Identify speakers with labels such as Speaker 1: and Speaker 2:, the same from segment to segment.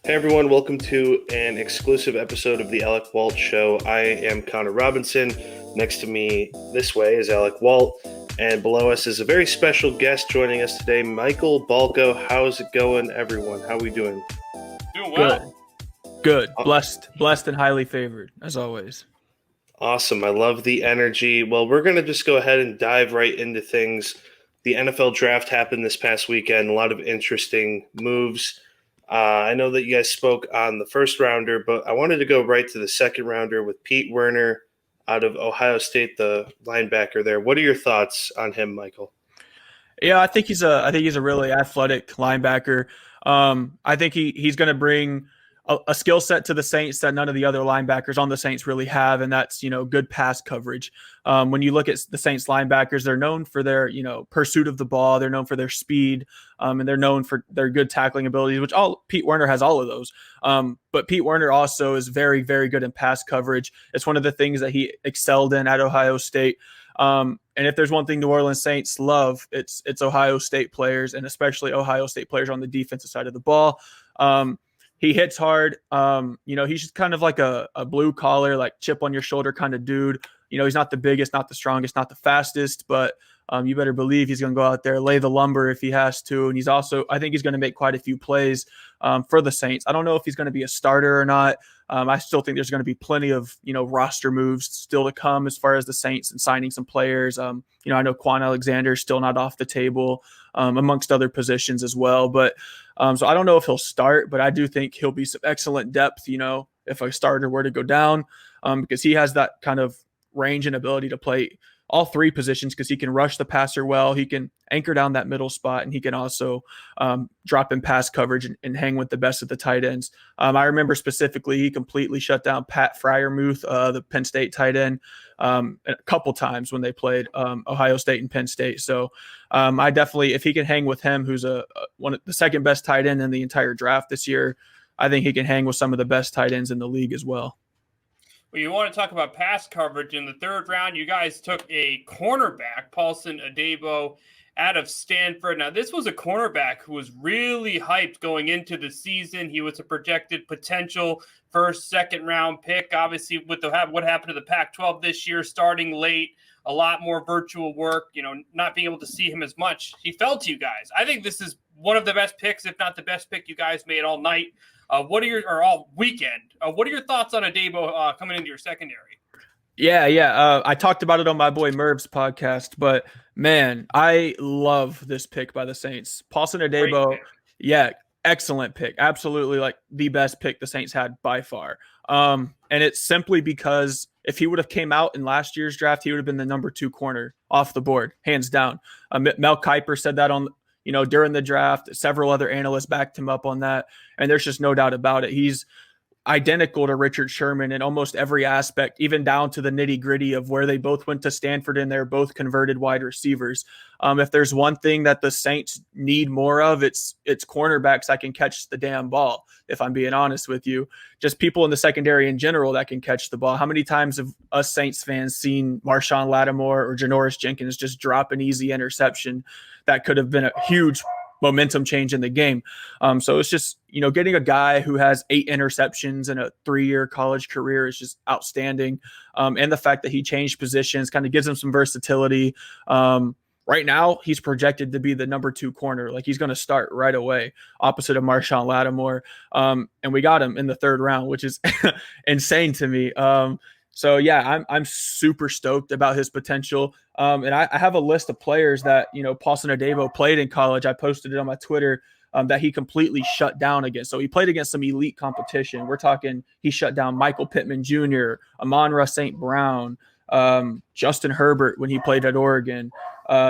Speaker 1: Hey everyone, welcome to an exclusive episode of the Alec Walt Show. I am Conor Robinson. Next to me this way is Alec Walt, and below us is a very special guest joining us today, Michael Balko. How's it going, everyone? How are we doing?
Speaker 2: Doing well.
Speaker 3: Good. Blessed and highly favored, as always.
Speaker 1: Awesome. I love the energy. Well, we're going to just go ahead and dive right into things. The NFL draft happened this past weekend. A lot of interesting moves. I know that you guys spoke on the first rounder, but I wanted to go right to the second rounder with Pete Werner out of Ohio State, the linebacker there. What are your thoughts on him, Michael?
Speaker 3: Yeah, I think he's a really athletic linebacker. I think he's going to bring a skill set to the Saints that none of the other linebackers on the Saints really have, and that's good pass coverage. When you look at the Saints linebackers, they're known for their pursuit of the ball, they're known for their speed, and they're known for their good tackling abilities, which Pete Werner has all of those. But Pete Werner also is very, very good in pass coverage. It's one of the things that he excelled in at Ohio State. And if there's one thing New Orleans Saints love, it's Ohio State players, and especially Ohio State players on the defensive side of the ball. He hits hard. He's just kind of like a blue collar, like chip on your shoulder kind of dude. He's not the biggest, not the strongest, not the fastest, but you better believe he's going to go out there, lay the lumber if he has to. And I think he's going to make quite a few plays for the Saints. I don't know if he's going to be a starter or not. I still think there's going to be plenty of, roster moves still to come as far as the Saints and signing some players. I know Quan Alexander is still not off the table amongst other positions as well. But so I don't know if he'll start, but I do think he'll be some excellent depth, if a starter were to go down, because he has that kind of range and ability to play all three positions, because he can rush the passer well, he can anchor down that middle spot, and he can also drop in pass coverage and hang with the best of the tight ends. I remember specifically he completely shut down Pat Fryermuth, the Penn State tight end, a couple times when they played Ohio State and Penn State. So I definitely, if he can hang with him, who's one of the second best tight end in the entire draft this year, I think he can hang with some of the best tight ends in the league as well.
Speaker 2: Well, you want to talk about pass coverage. In the third round, you guys took a cornerback, Paulsen Adebo, out of Stanford. Now, this was a cornerback who was really hyped going into the season. He was a projected potential first, second round pick. Obviously, with what happened to the Pac-12 this year, starting late, a lot more virtual work, not being able to see him as much. He fell to you guys. I think this is one of the best picks, if not the best pick you guys made all night. All weekend? What are your thoughts on Adebo coming into your secondary?
Speaker 3: Yeah. I talked about it on my boy Merv's podcast, but man, I love this pick by the Saints. Paulsen Adebo, yeah, excellent pick. Absolutely, like the best pick the Saints had by far. And it's simply because if he would have came out in last year's draft, he would have been the number 2 corner off the board, hands down. Mel Kiper said that during the draft. Several other analysts backed him up on that, and there's just no doubt about it. He's identical to Richard Sherman in almost every aspect, even down to the nitty-gritty of where they both went to Stanford and they're both converted wide receivers. If there's one thing that the Saints need more of, it's cornerbacks that can catch the damn ball, if I'm being honest with you. Just people in the secondary in general that can catch the ball. How many times have us Saints fans seen Marshawn Lattimore or Janoris Jenkins just drop an easy interception that could have been a huge momentum change in the game? So it's just, getting a guy who has 8 interceptions in a 3-year college career is just outstanding. And the fact that he changed positions kind of gives him some versatility. Right now, he's projected to be the number 2 corner. Like, he's going to start right away, opposite of Marshawn Lattimore. And we got him in the 3rd round, which is insane to me. So yeah, I'm super stoked about his potential. And I have a list of players that, Paulsen Adebo played in college. I posted it on my Twitter that he completely shut down against. So he played against some elite competition. We're talking, he shut down Michael Pittman Jr., Amon-Ra St. Brown, Justin Herbert when he played at Oregon,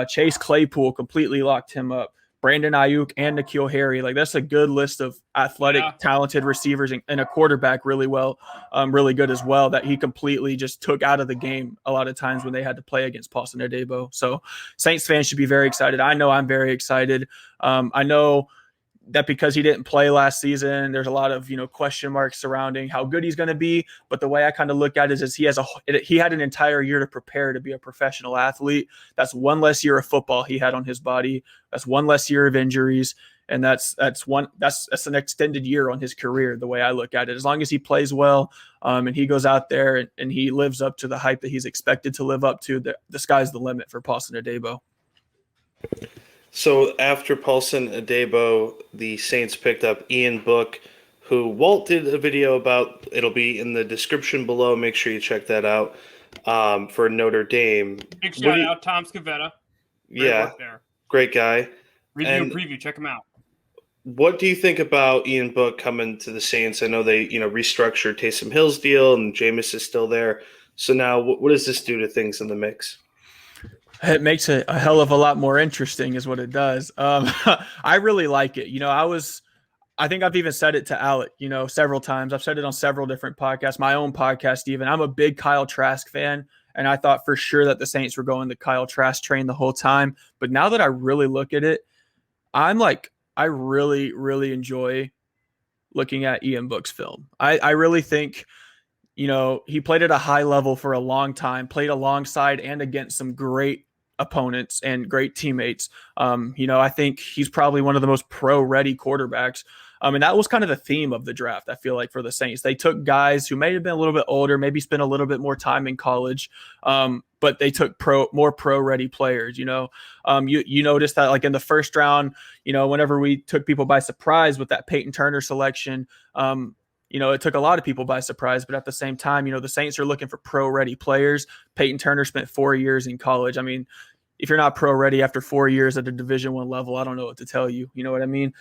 Speaker 3: Chase Claypool completely locked him up. Brandon Ayuk and N'Keal Harry. Like, that's a good list of athletic, talented receivers and a quarterback really good as well, that he completely just took out of the game a lot of times when they had to play against Paulsen Adebo. So Saints fans should be very excited. I know I'm very excited. I know that because he didn't play last season, there's a lot of, question marks surrounding how good he's going to be. But the way I kind of look at it is he had an entire year to prepare to be a professional athlete. That's one less year of football he had on his body. That's one less year of injuries. And that's an extended year on his career, the way I look at it. As long as he plays well, and he goes out there and he lives up to the hype that he's expected to live up to, the sky's the limit for Paulsen Adebo.
Speaker 1: So after Paulsen Adebo, the Saints picked up Ian Book, who Walt did a video about. It'll be in the description below. Make sure you check that out, for Notre Dame.
Speaker 2: Big shout out, Tom Scavetta.
Speaker 1: Yeah, great guy.
Speaker 2: Review and preview, check him out.
Speaker 1: What do you think about Ian Book coming to the Saints? I know they, restructured Taysom Hill's deal, and Jameis is still there. So now, what does this do to things in the mix?
Speaker 3: It makes it a hell of a lot more interesting, is what it does. I really like it. I think I've even said it to Alec, several times. I've said it on several different podcasts, my own podcast even. I'm a big Kyle Trask fan, and I thought for sure that the Saints were going the Kyle Trask train the whole time. But now that I really look at it, I really, really enjoy looking at Ian Book's film. I really think, he played at a high level for a long time, played alongside and against some great opponents and great teammates. I think he's probably one of the most pro-ready quarterbacks. And that was kind of the theme of the draft, I feel like, for the Saints. They took guys who may have been a little bit older, maybe spent a little bit more time in college, but they took more pro-ready players. You noticed that, like, in the first round, whenever we took people by surprise with that Peyton Turner selection, it took a lot of people by surprise. But at the same time, the Saints are looking for pro-ready players. Peyton Turner spent 4 years in college. I mean, if you're not pro-ready after 4 years at a Division I level, I don't know what to tell you. You know what I mean?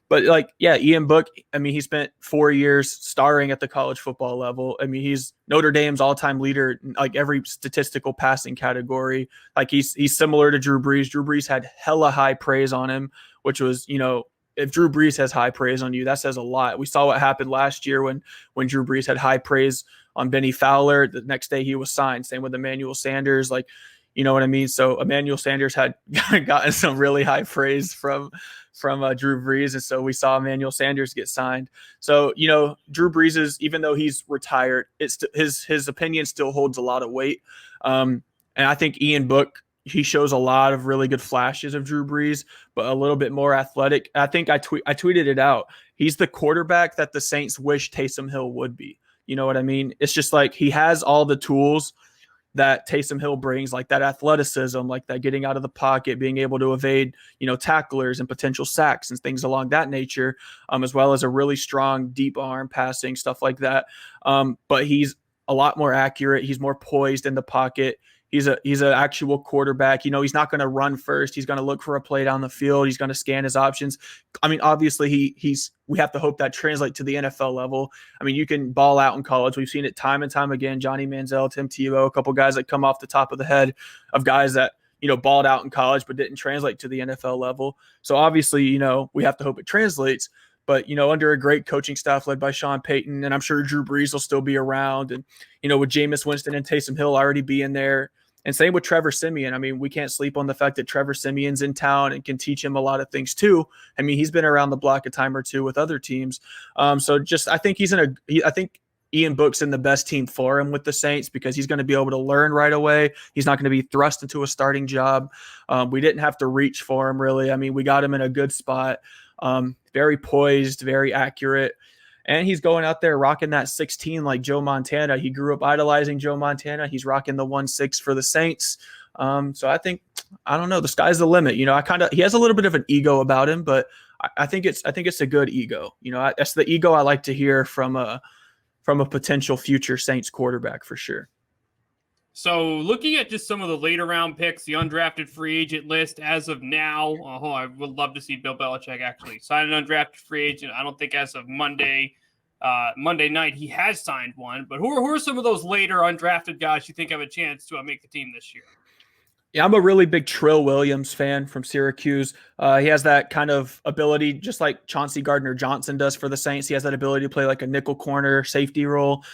Speaker 3: But Ian Book, he spent 4 years starring at the college football level. He's Notre Dame's all-time leader in like every statistical passing category. Like he's similar to Drew Brees. Drew Brees had hella high praise on him, which was, if Drew Brees has high praise on you, that says a lot. We saw what happened last year when Drew Brees had high praise on Benny Fowler. The next day he was signed. Same with Emmanuel Sanders. Like, you know what I mean? So Emmanuel Sanders had gotten some really high praise from Drew Brees, and so we saw Emmanuel Sanders get signed. So Drew Brees is, even though he's retired, his opinion still holds a lot of weight. And I think Ian Book, he shows a lot of really good flashes of Drew Brees, but a little bit more athletic. I think I tweeted it out. He's the quarterback that the Saints wish Taysom Hill would be. You know what I mean? It's just like he has all the tools that Taysom Hill brings, like that athleticism, like that getting out of the pocket, being able to evade, tacklers and potential sacks and things along that nature, as well as a really strong deep arm passing, stuff like that. But he's a lot more accurate. He's more poised in the pocket. He's an actual quarterback. He's not going to run first. He's going to look for a play down the field. He's going to scan his options. Obviously we have to hope that translates to the NFL level. You can ball out in college. We've seen it time and time again. Johnny Manziel, Tim Tebow, a couple guys that come off the top of the head of guys that, balled out in college but didn't translate to the NFL level. So obviously, we have to hope it translates. But, under a great coaching staff led by Sean Payton, and I'm sure Drew Brees will still be around. And, with Jameis Winston and Taysom Hill already being there. And same with Trevor Siemian. We can't sleep on the fact that Trevor Siemian's in town and can teach him a lot of things too. He's been around the block a time or two with other teams. I think I think Ian Book's in the best team for him with the Saints, because he's going to be able to learn right away. He's not going to be thrust into a starting job. We didn't have to reach for him, really. We got him in a good spot. Very poised, very accurate. And he's going out there rocking that 16 like Joe Montana. He grew up idolizing Joe Montana. He's rocking the 1-6 for the Saints. So I think, I don't know, the sky's the limit. He has a little bit of an ego about him, but I think it's a good ego. That's the ego I like to hear from a potential future Saints quarterback for sure.
Speaker 2: So looking at just some of the later round picks, the undrafted free agent list as of now, I would love to see Bill Belichick actually sign an undrafted free agent. I don't think as of Monday night he has signed one. But who are some of those later undrafted guys you think have a chance to make the team this year?
Speaker 3: Yeah, I'm a really big Trill Williams fan from Syracuse. He has that kind of ability, just like Chauncey Gardner-Johnson does for the Saints. He has that ability to play like a nickel corner safety role.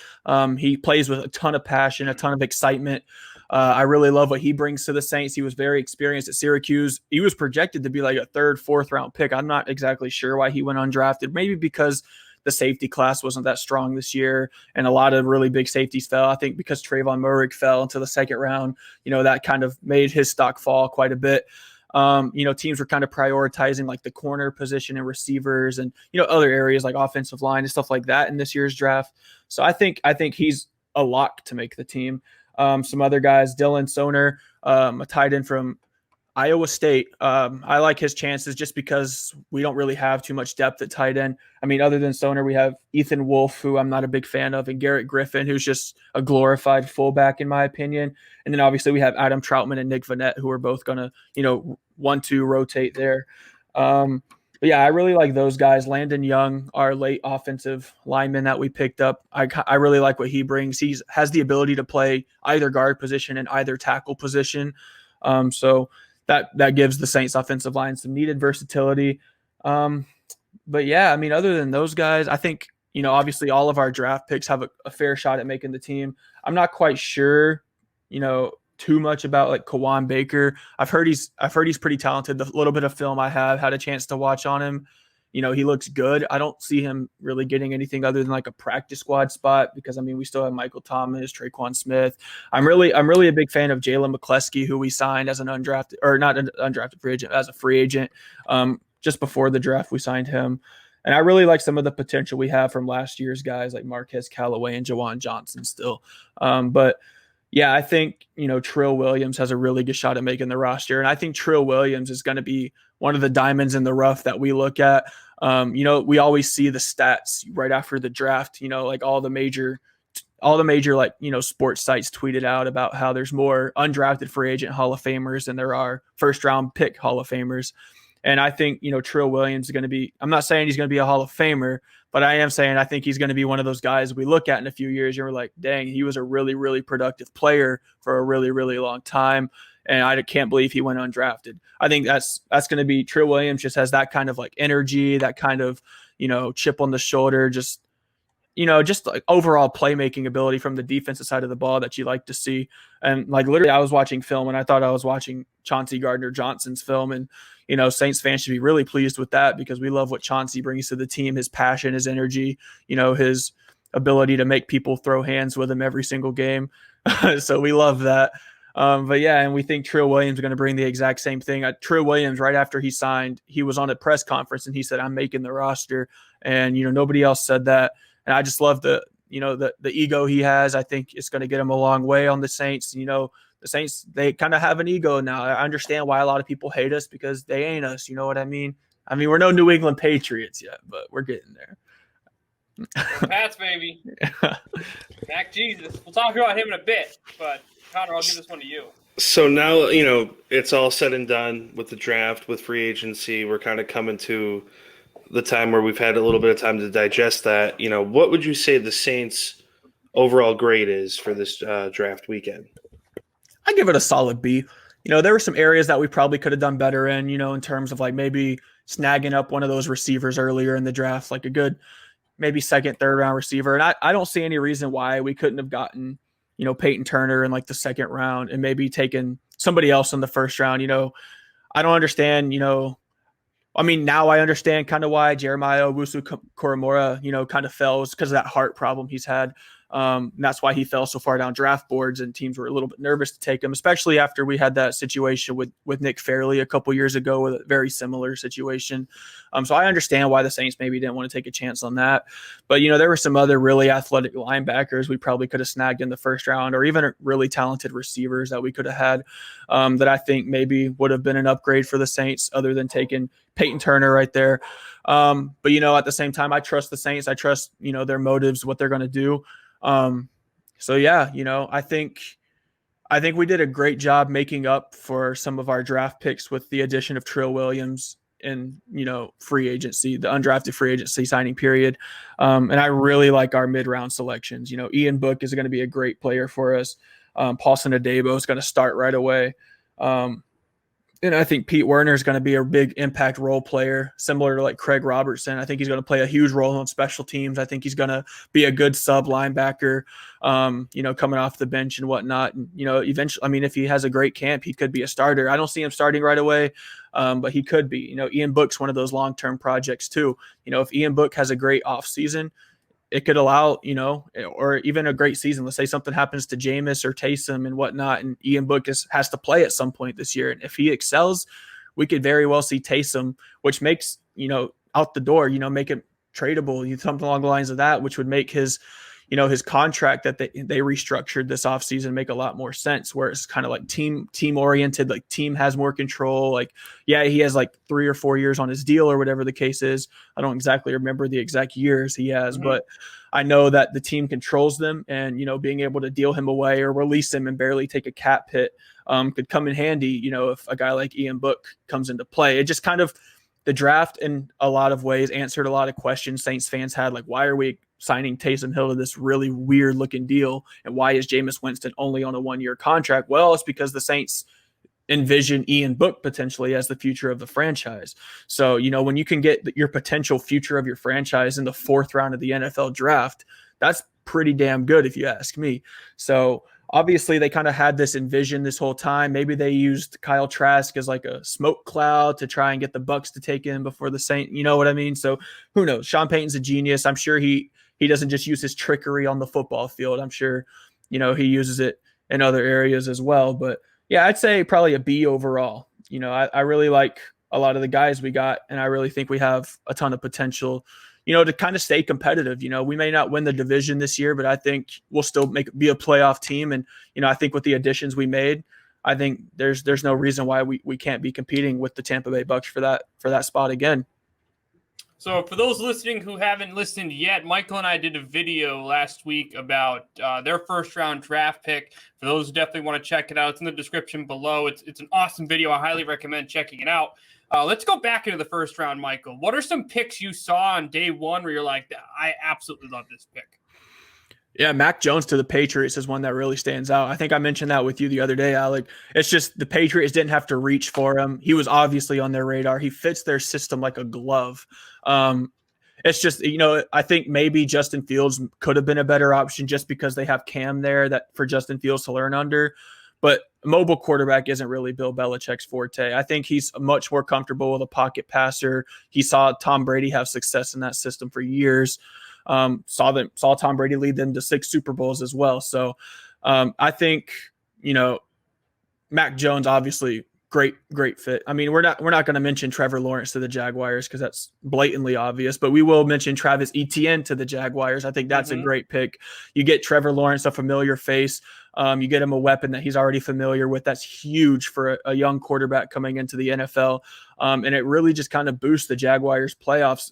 Speaker 3: He plays with a ton of passion, a ton of excitement. I really love what he brings to the Saints. He was very experienced at Syracuse. He was projected to be like a 3rd, 4th round pick. I'm not exactly sure why he went undrafted. Maybe because the safety class wasn't that strong this year, and a lot of really big safeties fell. I think because Trayvon Moehrig fell into the 2nd round, that kind of made his stock fall quite a bit. Teams were kind of prioritizing like the corner position and receivers and, other areas like offensive line and stuff like that in this year's draft. So I think he's a lock to make the team. Some other guys, Dylan Soner, a tight end from Iowa State. I like his chances just because we don't really have too much depth at tight end. I mean, other than Soner, we have Ethan Wolf, who I'm not a big fan of, and Garrett Griffin, who's just a glorified fullback in my opinion. And then obviously we have Adam Troutman and Nick Vanette, who are both going to, 1-2 rotate there. But yeah, I really like those guys. Landon Young, our late offensive lineman that we picked up, I really like what he brings. He has the ability to play either guard position and either tackle position. So that gives the Saints offensive line some needed versatility. But yeah, I mean, other than those guys, I think, obviously all of our draft picks have a fair shot at making the team. I'm not quite sure, too much about like Kawan Baker. I've heard he's pretty talented. The little bit of film I have had a chance to watch on him, he looks good. I don't see him really getting anything other than like a practice squad spot because, I mean, we still have Michael Thomas, Traquan Smith. I'm really a big fan of Jalen McCleskey, who we signed as an undrafted, or not an undrafted free agent, as a free agent. Just before the draft, we signed him. And I really like some of the potential we have from last year's guys like Marquez Callaway and Jawan Johnson still. But yeah, I think, Trill Williams has a really good shot at making the roster. And I think Trill Williams is going to be one of the diamonds in the rough that we look at. We always see the stats right after the draft, like all the major like, sports sites tweeted out about how there's more undrafted free agent Hall of Famers than there are first round pick Hall of Famers. And I think, Trill Williams is going to be, I'm not saying he's going to be a Hall of Famer, but I am saying I think he's going to be one of those guys we look at in a few years and we're like, dang, he was a really, really productive player for a really, really long time. And I can't believe he went undrafted. I think that's going to be Trill Williams just has that kind of like energy, that kind of, chip on the shoulder, just like overall playmaking ability from the defensive side of the ball that you like to see. And like literally I was watching film and I thought I was watching Chauncey Gardner-Johnson's film, and Saints fans should be really pleased with that because we love what Chauncey brings to the team, his passion, his energy, his ability to make people throw hands with him every single game. So we love that. But yeah, and we think Trill Williams is going to bring the exact same thing. Trill Williams, right after he signed, he was on a press conference and he said, "I'm making the roster." And, nobody else said that. And I just love the ego he has. I think it's going to get him a long way on the Saints. The Saints, they kind of have an ego now. I understand why a lot of people hate us because they ain't us. You know what I mean? I mean, we're no New England Patriots yet, but we're getting there.
Speaker 2: Pats, baby. Mac Jesus. We'll talk about him in a bit, but Conor, I'll give this one to you.
Speaker 1: So now, it's all said and done with the draft, with free agency. We're kind of coming to the time where we've had a little bit of time to digest that. What would you say the Saints' overall grade is for this draft weekend?
Speaker 3: I give it a solid B. There were some areas that we probably could have done better in terms of like maybe snagging up one of those receivers earlier in the draft, like a good maybe second, third round receiver. And I don't see any reason why we couldn't have gotten, Peyton Turner in like the second round and maybe taken somebody else in the first round. I don't understand, I mean, now I understand kind of why Jeremiah Owusu-Koramoah, kind of fell because of that heart problem he's had. And that's why he fell so far down draft boards and teams were a little bit nervous to take him, especially after we had that situation with Nick Fairley a couple years ago with a very similar situation. So I understand why the Saints maybe didn't want to take a chance on that. But, there were some other really athletic linebackers we probably could have snagged in the first round, or even really talented receivers that we could have had that I think maybe would have been an upgrade for the Saints other than taking Peyton Turner right there. But, at the same time, I trust the Saints. I trust, their motives, what they're going to do. So yeah, I think we did a great job making up for some of our draft picks with the addition of Trill Williams and, free agency, the undrafted free agency signing period. And I really like our mid-round selections. Ian Book is going to be a great player for us. Paulsen Adebo is going to start right away. And I think Pete Werner is going to be a big impact role player, similar to like Craig Robertson. I think he's going to play a huge role on special teams. I think he's going to be a good sub linebacker, coming off the bench and whatnot. And, eventually, I mean, if he has a great camp, he could be a starter. I don't see him starting right away, but he could be. Ian Book's one of those long-term projects too. If Ian Book has a great offseason, it could allow, or even a great season. Let's say something happens to Jameis or Taysom and whatnot, and Ian Book has to play at some point this year. And if he excels, we could very well see Taysom, which makes, out the door, make it tradable, something along the lines of that, which would make his contract that they restructured this offseason make a lot more sense, where it's kind of like team oriented, like team has more control. Like, yeah, he has like 3 or 4 years on his deal or whatever the case is. I don't exactly remember the exact years he has, but I know that the team controls them, and, being able to deal him away or release him and barely take a cap hit could come in handy, if a guy like Ian Book comes into play. It just kind of, the draft in a lot of ways answered a lot of questions Saints fans had, like, why are we signing Taysom Hill to this really weird looking deal? And why is Jameis Winston only on a 1-year contract? Well, it's because the Saints envision Ian Book potentially as the future of the franchise. So, when you can get your potential future of your franchise in the 4th round of the NFL draft, that's pretty damn good if you ask me. So obviously they kind of had this envision this whole time. Maybe they used Kyle Trask as like a smoke cloud to try and get the Bucks to take in before the Saints. You know what I mean? So who knows? Sean Payton's a genius. I'm sure he doesn't just use his trickery on the football field. I'm sure, he uses it in other areas as well. But yeah, I'd say probably a B overall. I really like a lot of the guys we got, and I really think we have a ton of potential, to kind of stay competitive. We may not win the division this year, but I think we'll still be a playoff team. And, I think with the additions we made, I think there's no reason why we can't be competing with the Tampa Bay Bucks for that spot again.
Speaker 2: So for those listening who haven't listened yet, Michael and I did a video last week about their 1st round draft pick. For those who definitely want to check it out, it's in the description below. It's an awesome video. I highly recommend checking it out. Let's go back into the 1st round, Michael. What are some picks you saw on day 1 where you're like, I absolutely love this pick?
Speaker 3: Yeah, Mac Jones to the Patriots is one that really stands out. I think I mentioned that with you the other day, Alec. It's just the Patriots didn't have to reach for him. He was obviously on their radar. He fits their system like a glove. It's just, I think maybe Justin Fields could have been a better option just because they have Cam there that for Justin Fields to learn under. But a mobile quarterback isn't really Bill Belichick's forte. I think he's much more comfortable with a pocket passer. He saw Tom Brady have success in that system for years. Saw Tom Brady lead them to 6 Super Bowls as well. So I think, Mac Jones, obviously great fit. I mean, we're not going to mention Trevor Lawrence to the Jaguars because that's blatantly obvious, but we will mention Travis Etienne to the Jaguars. I think that's a great pick. You get Trevor Lawrence, a familiar face. You get him a weapon that he's already familiar with. That's huge for a young quarterback coming into the NFL. And it really just kind of boosts the Jaguars playoff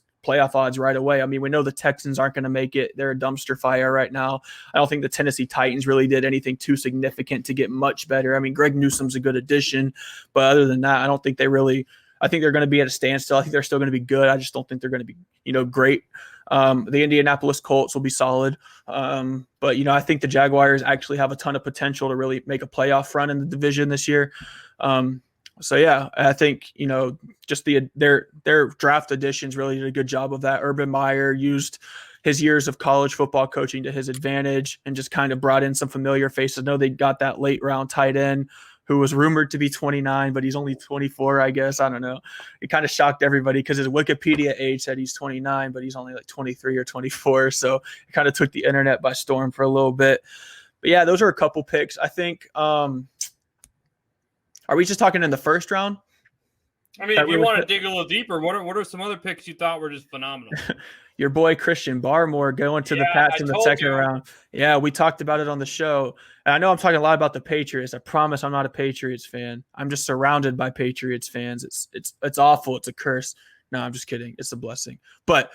Speaker 3: odds right away. I mean, we know the Texans aren't going to make it. They're a dumpster fire right now. I don't think the Tennessee Titans really did anything too significant to get much better. I mean, Greg Newsom's a good addition, but other than that, I don't think I think they're going to be at a standstill. I think they're still going to be good. I just don't think they're going to be, great. The Indianapolis Colts will be solid. But, I think the Jaguars actually have a ton of potential to really make a playoff run in the division this year. So yeah, I think, just their draft additions really did a good job of that. Urban Meyer used his years of college football coaching to his advantage and just kind of brought in some familiar faces. I know they got that late round tight end who was rumored to be 29, but he's only 24, I guess. I don't know. It kind of shocked everybody because his Wikipedia age said he's 29, but he's only like 23 or 24. So it kind of took the internet by storm for a little bit. But yeah, those are a couple picks. I think are we just talking in the 1st round?
Speaker 2: I mean, if you want to dig a little deeper, what are some other picks you thought were just phenomenal?
Speaker 3: Your boy Christian Barmore going to the Pats in the 2nd round. Yeah, we talked about it on the show. And I know I'm talking a lot about the Patriots. I promise I'm not a Patriots fan. I'm just surrounded by Patriots fans. It's awful. It's a curse. No, I'm just kidding. It's a blessing. But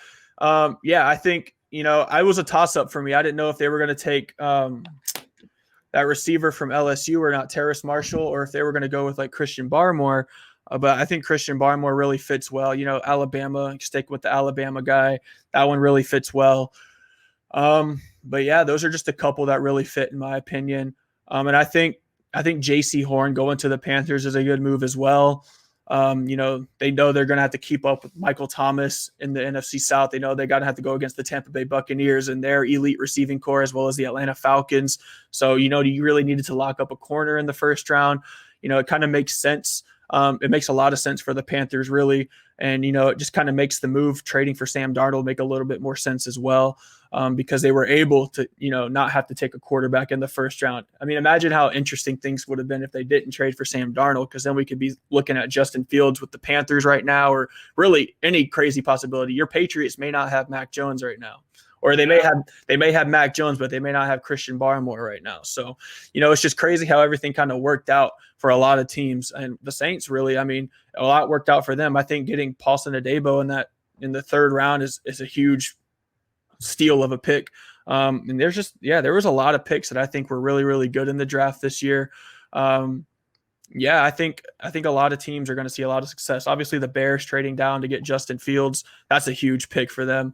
Speaker 3: yeah, I think, I was a toss-up for me. I didn't know if they were going to take that receiver from LSU or not, Terrace Marshall, or if they were going to go with like Christian Barmore. But I think Christian Barmore really fits well. Alabama, stick with the Alabama guy. That one really fits well. But yeah, those are just a couple that really fit in my opinion. And I think J.C. Horn going to the Panthers is a good move as well. They know they're going to have to keep up with Michael Thomas in the NFC South. They know they're going to have to go against the Tampa Bay Buccaneers and their elite receiving core, as well as the Atlanta Falcons. So, you really needed to lock up a corner in the 1st round. It kind of makes sense. It makes a lot of sense for the Panthers, really. And, it just kind of makes the move trading for Sam Darnold make a little bit more sense as well. because they were able to, not have to take a quarterback in the first round. I mean, imagine how interesting things would have been if they didn't trade for Sam Darnold, because then we could be looking at Justin Fields with the Panthers right now, or really any crazy possibility. Your Patriots may not have Mac Jones right now. Or they may have Mac Jones, but they may not have Christian Barmore right now. So, it's just crazy how everything kind of worked out for a lot of teams. And the Saints really, I mean, a lot worked out for them. I think getting Paulsen Adebo in the third round is a huge steal of a pick. And there was a lot of picks that I think were really, really good in the draft this year. I think a lot of teams are going to see a lot of success. Obviously, the Bears trading down to get Justin Fields, that's a huge pick for them.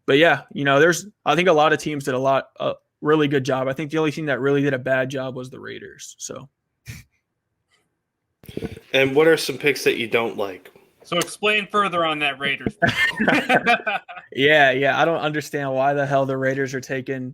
Speaker 3: But yeah, I think a lot of teams did a really good job. I think the only team that really did a bad job was the Raiders. So,
Speaker 1: and what are some picks that you don't like?
Speaker 2: So explain further on that Raiders.
Speaker 3: Yeah. I don't understand why the hell the Raiders are taking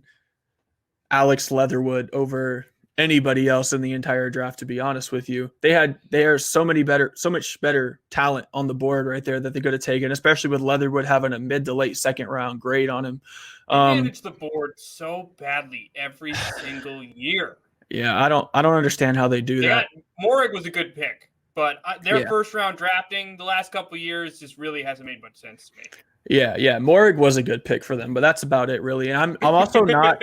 Speaker 3: Alex Leatherwood over anybody else in the entire draft, to be honest with you. They are so much better talent on the board right there that they could have taken, especially with Leatherwood having a mid to late second round grade on him.
Speaker 2: They manage the board so badly every single year.
Speaker 3: Yeah, I don't understand how they do that.
Speaker 2: Morrig was a good pick, but their first round drafting the last couple of years just really hasn't made much sense to me.
Speaker 3: Yeah. Morrig was a good pick for them, but that's about it really. And I'm also not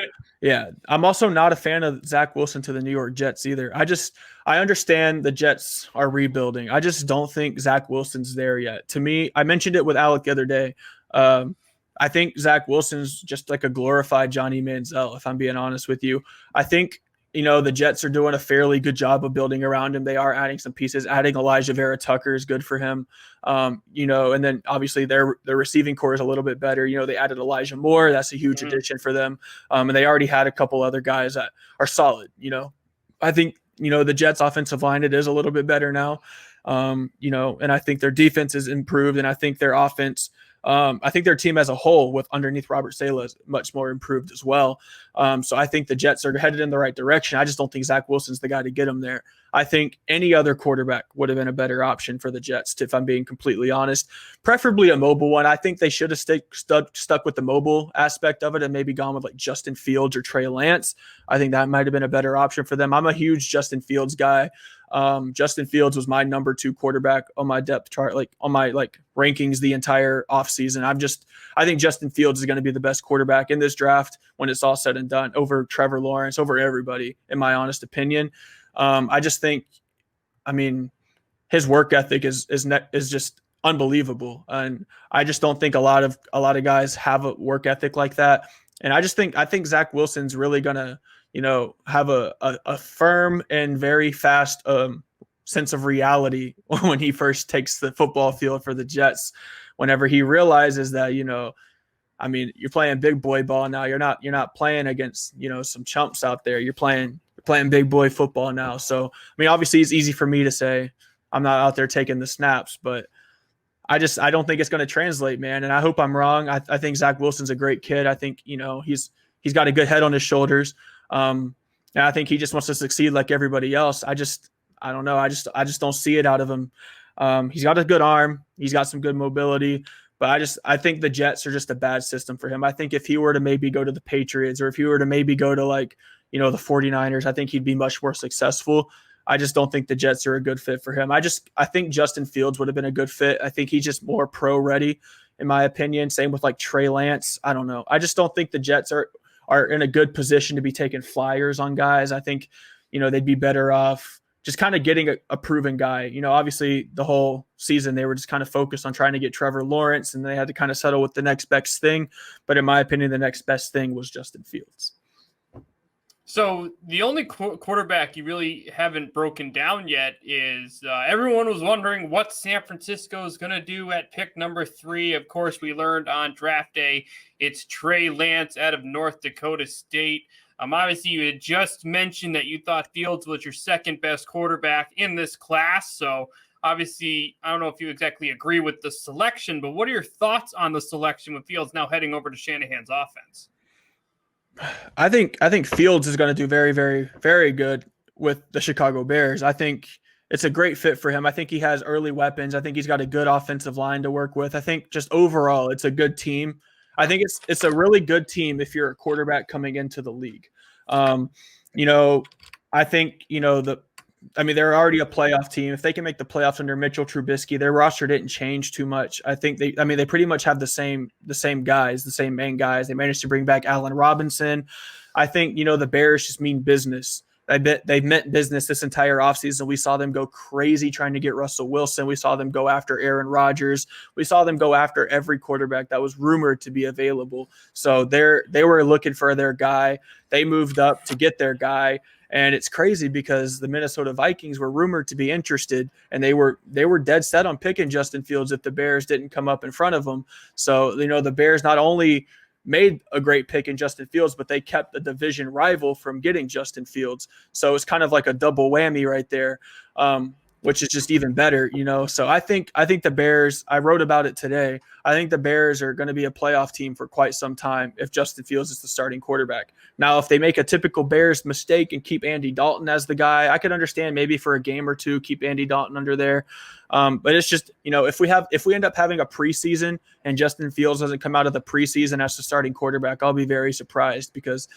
Speaker 3: I'm also not a fan of Zach Wilson to the New York Jets either. I understand the Jets are rebuilding. I just don't think Zach Wilson's there yet. To me, I mentioned it with Alec the other day. I think Zach Wilson's just like a glorified Johnny Manziel, if I'm being honest with you. I think the Jets are doing a fairly good job of building around him. They are adding some pieces. Adding Elijah Vera Tucker is good for him. And then obviously their receiving core is a little bit better. They added Elijah Moore. That's a huge addition for them. And they already had a couple other guys that are solid. I think, the Jets offensive line, it is a little bit better now. And I think their defense is improved, and I think their offense, I think their team as a whole with underneath Robert Saleh is much more improved as well. So I think the Jets are headed in the right direction. I just don't think Zach Wilson's the guy to get them there. I think any other quarterback would have been a better option for the Jets, if I'm being completely honest. Preferably a mobile one. I think they should have stuck with the mobile aspect of it and maybe gone with like Justin Fields or Trey Lance. I think that might have been a better option for them. I'm a huge Justin Fields guy. Justin Fields was my number 2 quarterback on my depth chart, like on my rankings the entire offseason. I think Justin Fields is going to be the best quarterback in this draft when it's all said and done, over Trevor Lawrence, over everybody, in my honest opinion. I just think, his work ethic is just unbelievable, and I just don't think a lot of guys have a work ethic like that. And I think Zach Wilson's really gonna have a firm and very fast sense of reality when he first takes the football field for the Jets. Whenever he realizes that you're playing big boy ball now. You're not playing against some chumps out there. You're playing big boy football now. So obviously it's easy for me to say. I'm not out there taking the snaps, but I don't think it's going to translate, man. And I hope I'm wrong. I think Zach Wilson's a great kid. I think he's got a good head on his shoulders. And I think he just wants to succeed like everybody else. I don't know. I just don't see it out of him. He's got a good arm. He's got some good mobility. But I think the Jets are just a bad system for him. I think if he were to maybe go to the Patriots, or if he were to maybe go to the 49ers, I think he'd be much more successful. I just don't think the Jets are a good fit for him. I think Justin Fields would have been a good fit. I think he's just more pro ready, in my opinion. Same with Trey Lance. I don't know. I just don't think the Jets are in a good position to be taking flyers on guys. I think, they'd be better off just kind of getting a proven guy. Obviously the whole season they were just kind of focused on trying to get Trevor Lawrence, and they had to kind of settle with the next best thing. But in my opinion, the next best thing was Justin Fields.
Speaker 2: So the only quarterback you really haven't broken down yet is everyone was wondering what San Francisco is going to do at pick number 3. Of course, we learned on draft day it's Trey Lance out of North Dakota State. Obviously, you had just mentioned that you thought Fields was your second best quarterback in this class. So obviously, I don't know if you exactly agree with the selection, but what are your thoughts on the selection with Fields now heading over to Shanahan's offense?
Speaker 3: I think Fields is going to do very, very, very good with the Chicago Bears. I think it's a great fit for him. I think he has early weapons. I think he's got a good offensive line to work with. I think just overall, it's a good team. I think it's a really good team if you're a quarterback coming into the league. I think they're already a playoff team. If they can make the playoffs under Mitchell Trubisky, their roster didn't change too much. I think they pretty much have the same guys, the same main guys. They managed to bring back Allen Robinson. I think, the Bears just mean business. They meant business this entire offseason. We saw them go crazy trying to get Russell Wilson. We saw them go after Aaron Rodgers. We saw them go after every quarterback that was rumored to be available. So they were looking for their guy. They moved up to get their guy. And it's crazy because the Minnesota Vikings were rumored to be interested, and they were dead set on picking Justin Fields if the Bears didn't come up in front of them. So, the Bears not only made a great pick in Justin Fields, but they kept the division rival from getting Justin Fields. So it's kind of like a double whammy right there, which is just even better, So I think the Bears, I wrote about it today, I think the Bears are going to be a playoff team for quite some time if Justin Fields is the starting quarterback. Now, if they make a typical Bears mistake and keep Andy Dalton as the guy, I could understand maybe for a game or two, keep Andy Dalton under there. But it's just, if we end up having a preseason and Justin Fields doesn't come out of the preseason as the starting quarterback, I'll be very surprised because,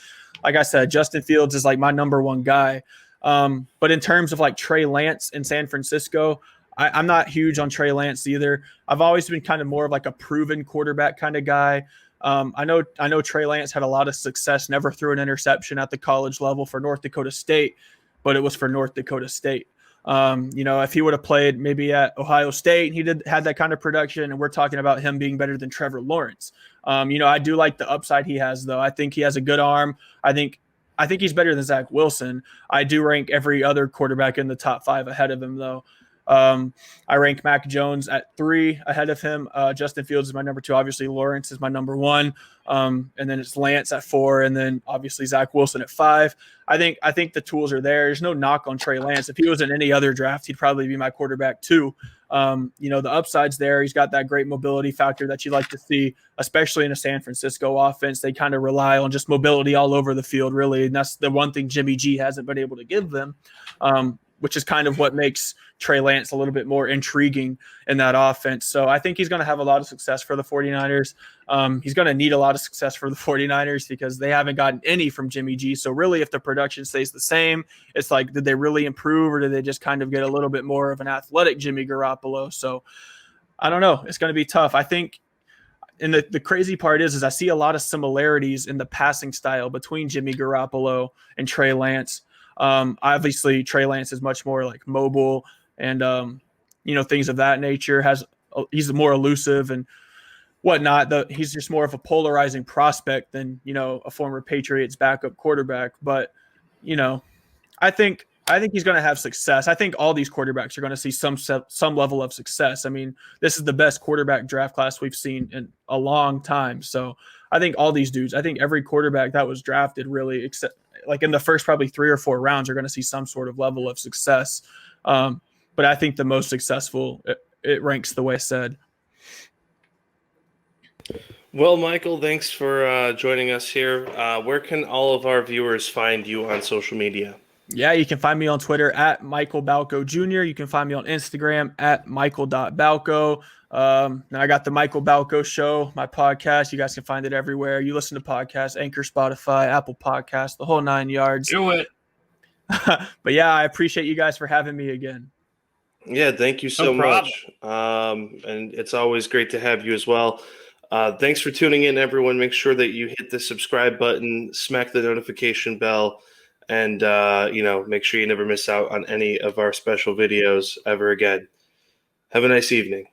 Speaker 3: like I said, Justin Fields is like my number one guy. But in terms of like Trey Lance in San Francisco, I'm not huge on Trey Lance either. I've always been kind of more of like a proven quarterback kind of guy. I know Trey Lance had a lot of success, never threw an interception at the college level for North Dakota State, but it was for North Dakota State. If he would have played maybe at Ohio State, he had that kind of production, and we're talking about him being better than Trevor Lawrence. I do like the upside he has, though. I think he has a good arm. I think he's better than Zach Wilson. I do rank every other quarterback in the top 5 ahead of him, though. I rank Mac Jones at 3 ahead of him. Justin Fields is my number 2. Obviously, Lawrence is my number 1. And then it's Lance at 4. And then obviously Zach Wilson at 5. I think the tools are there. There's no knock on Trey Lance. If he was in any other draft, he'd probably be my quarterback too. The upside's there. He's got that great mobility factor that you like to see, especially in a San Francisco offense. They kind of rely on just mobility all over the field, really. And that's the one thing Jimmy G hasn't been able to give them. Which is kind of what makes Trey Lance a little bit more intriguing in that offense. So I think he's going to have a lot of success for the 49ers. He's going to need a lot of success for the 49ers because they haven't gotten any from Jimmy G. So really, if the production stays the same, it's like, did they really improve or did they just kind of get a little bit more of an athletic Jimmy Garoppolo? So I don't know. It's going to be tough. I think, and the crazy part is I see a lot of similarities in the passing style between Jimmy Garoppolo and Trey Lance. Obviously Trey Lance is much more like mobile and, things of that nature. He's more elusive and whatnot. He's just more of a polarizing prospect than, a former Patriots backup quarterback. But, I think he's going to have success. I think all these quarterbacks are going to see some level of success. I mean, this is the best quarterback draft class we've seen in a long time. So I think all these dudes, I think every quarterback that was drafted really, except like in the first probably 3 or 4 rounds, are going to see some sort of level of success. But I think the most successful, it ranks the way I said.
Speaker 1: Well, Michael, thanks for joining us here. Where can all of our viewers find you on social media?
Speaker 3: Yeah, you can find me on Twitter at Michael Balko Jr. You can find me on Instagram at Michael.Balko. Now I got the Michael Balko Show, my podcast. You guys can find it everywhere. You listen to podcasts, Anchor, Spotify, Apple Podcasts, the whole 9 yards.
Speaker 2: Do it.
Speaker 3: But yeah, I appreciate you guys for having me again.
Speaker 1: Yeah, thank you so much. And it's always great to have you as well. Thanks for tuning in, everyone. Make sure that you hit the subscribe button, smack the notification bell, and make sure you never miss out on any of our special videos ever again. Have a nice evening.